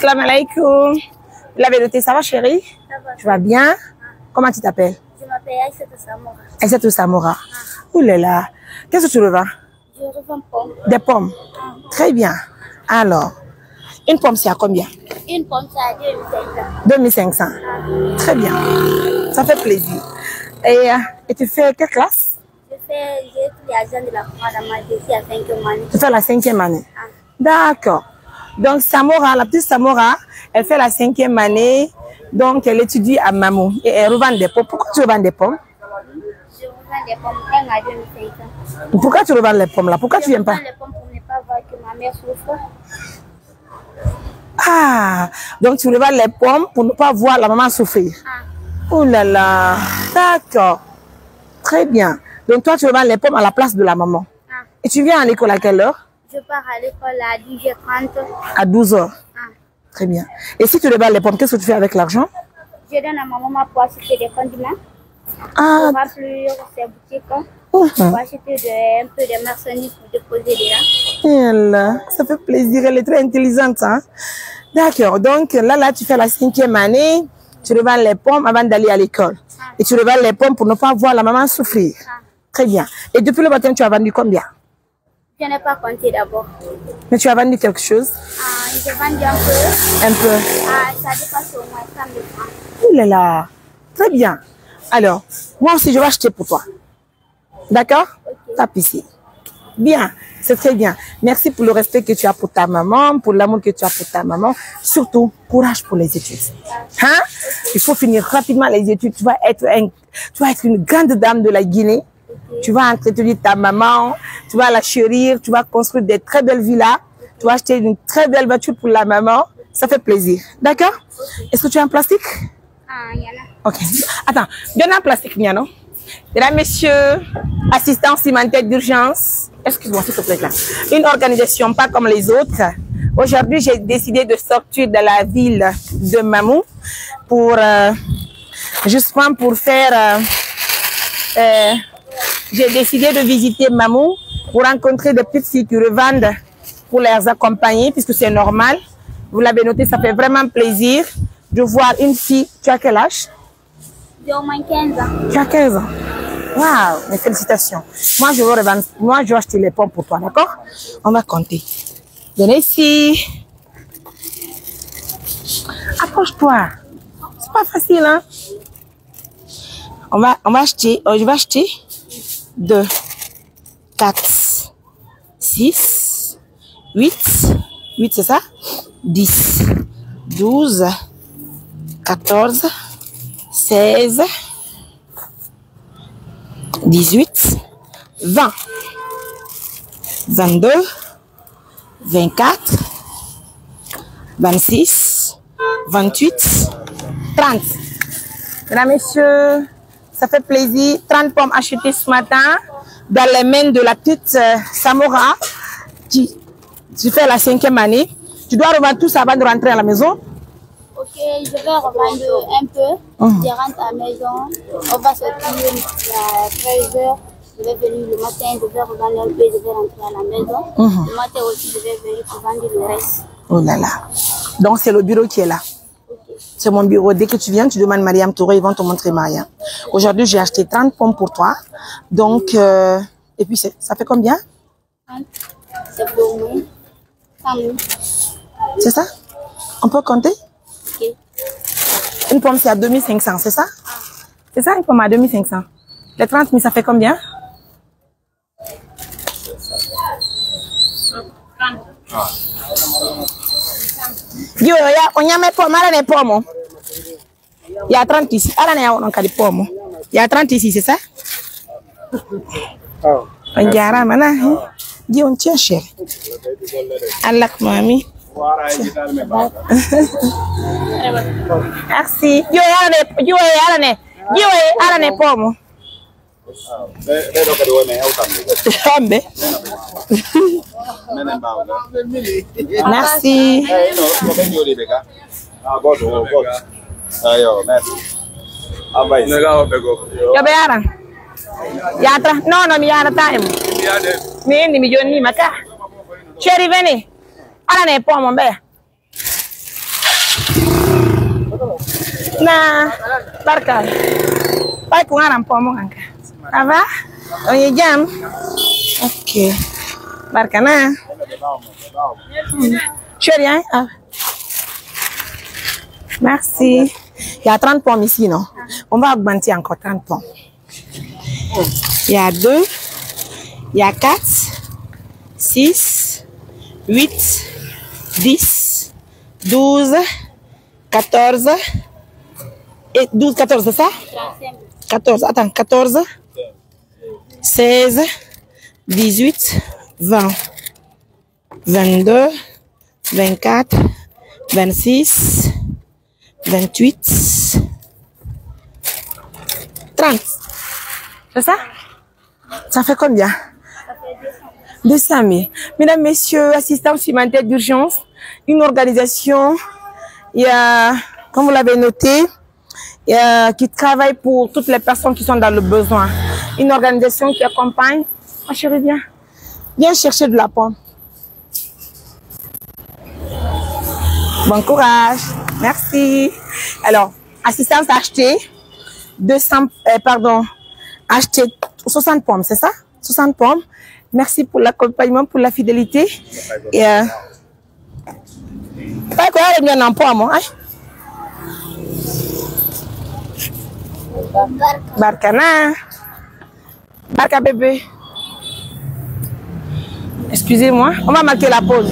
Salam alaikum. La vérité, ça va chérie? Ça va. Tu vas bien? Comment tu t'appelles? Je m'appelle Aïssatou Samora. Aïssatou Samora. Ouh là là. Qu'est-ce que tu revends? Je revends pommes. Des pommes. Très bien. Alors, une pomme c'est à combien? Une pomme c'est à 2500. 2500. Très bien. Ça fait plaisir. Et tu fais quelle classe? J'ai tous les agents de la Cour ici à 5e année. Tu fais la 5e année. D'accord. Donc Samora, la petite Samora, elle fait la 5e année. Donc elle étudie à Mamou et elle revend des pommes. Pourquoi tu revends des pommes? Je revends des pommes 1 à 2500. Pourquoi tu revends les pommes là? Pourquoi tu viens pas? Je revends les pommes pour ne pas voir que ma mère souffre. Ah, donc tu revends les pommes pour ne pas voir la maman souffrir. Oh là là, d'accord. Très bien. Donc toi tu revends les pommes à la place de la maman. Et tu viens à l'école à quelle heure? Je pars à l'école à 10h30. À 12h. Très bien. Et si tu revends les pommes, qu'est-ce que tu fais avec l'argent? Je donne à ma maman pour acheter des condiments. Ah. Pour remplir ses boutiques. Pour acheter un peu de marchandises pour déposer là. Ça fait plaisir, elle est très intelligente. Hein? D'accord, donc là, tu fais la 5e année, tu revends les pommes avant d'aller à l'école. Et tu revends les pommes pour ne pas voir la maman souffrir. Très bien. Et depuis le matin, tu as vendu combien? Je n'ai pas compté d'abord. Mais tu as vendu quelque chose? J'ai vendu un peu. Un peu. Ça dépasse au moins 100 000 francs. Oh là là, très bien. Alors, moi aussi, je vais acheter pour toi. D'accord? Tape ici. Bien, c'est très bien. Merci pour le respect que tu as pour ta maman, pour l'amour que tu as pour ta maman. Surtout, courage pour les études. Hein? Il faut finir rapidement les études. Tu vas être une grande dame de la Guinée. Tu vas entretenir ta maman, tu vas la chérir, tu vas construire des très belles villas, tu vas acheter une très belle voiture pour la maman. Ça fait plaisir. D'accord? Est-ce que tu as un plastique? Il y en a. Ok. Attends, donne un plastique, Miano. Mesdames, messieurs, assistance humanitaire d'urgence. Excuse-moi, s'il te plaît, là. Une organisation pas comme les autres. Aujourd'hui, j'ai décidé de sortir de la ville de Mamou pour, justement pour faire, j'ai décidé de visiter Mamou pour rencontrer des petites filles qui revendent pour les accompagner, puisque c'est normal. Vous l'avez noté, ça fait vraiment plaisir de voir une fille. Tu as quel âge? J'ai au moins 15 ans. Tu as 15 ans. Waouh, mes félicitations. Moi, je vais acheter les pommes pour toi, d'accord? On va compter. Venez ici. Approche-toi. C'est pas facile, hein? On va acheter, je vais acheter 2, 4, 6, 8, c'est ça? 10, 12, 14, 16, 18, 20, 22, 24, 26, 28, 30. Mesdames, messieurs, ça fait plaisir. 30 pommes achetées ce matin dans les mains de la petite Samora qui fait la 5e année. Tu dois revendre tout ça avant de rentrer à la maison. Ok, je vais revendre un peu. Je rentre à la maison. On va sortir à 13h. Je vais venir le matin, je vais revendre un peu, je vais rentrer à la maison. Le matin aussi, je vais venir pour vendre le reste. Oh là là. Donc, c'est le bureau qui est là. C'est mon bureau. Dès que tu viens, tu demandes Mariam Touré, ils vont te montrer Mariam. Aujourd'hui, j'ai acheté 30 pommes pour toi. Donc, et puis, ça fait combien? C'est pour moi. 100 000. C'est ça? On peut compter? Ok. Une pomme, c'est à 2500, c'est ça? C'est ça, une pomme à 2500. Les 30 000, ça fait combien? Yo, on y a mes pommes, il y a des pommes. Il y a 30 ici. Il y a 30 ici, c'est ça? On y a maintenant. Dis, on tient cher. Allah, mami. Merci. Yo, il y a des pommes. Merci. Non, mi yara time. Mi joni maka. Chéri, venez. Ala ne pomme, mon père. Na, barka. Pas pour un pomme. Ça va? On y est bien. Ok. Barka na. Je fais rien. Ah. Merci. Il y a 30 pommes ici, non? On va augmenter encore 30 pommes. Il y a 2, il y a 4, 6, 8, 10, 12, 14, et 12, 14, c'est ça? 14, attends, 14, 16, 18, 20, 22, 24, 26, 28, 30. C'est ça? Ça fait combien? Ça fait 200 000. Mesdames, messieurs, assistants supplémentaires d'urgence, une organisation, il y a, comme vous l'avez noté, qui travaille pour toutes les personnes qui sont dans le besoin. Une organisation qui accompagne. Ma chérie, viens. Viens chercher de la pomme. Bon courage. Merci. Alors, assistance achetée. 200, acheter 60 pommes, c'est ça? 60 pommes. Merci pour l'accompagnement, pour la fidélité. Et pas quoi, elle vient en pomme, hein? Barkana. Barka bébé. Excusez-moi, on va marquer la pause.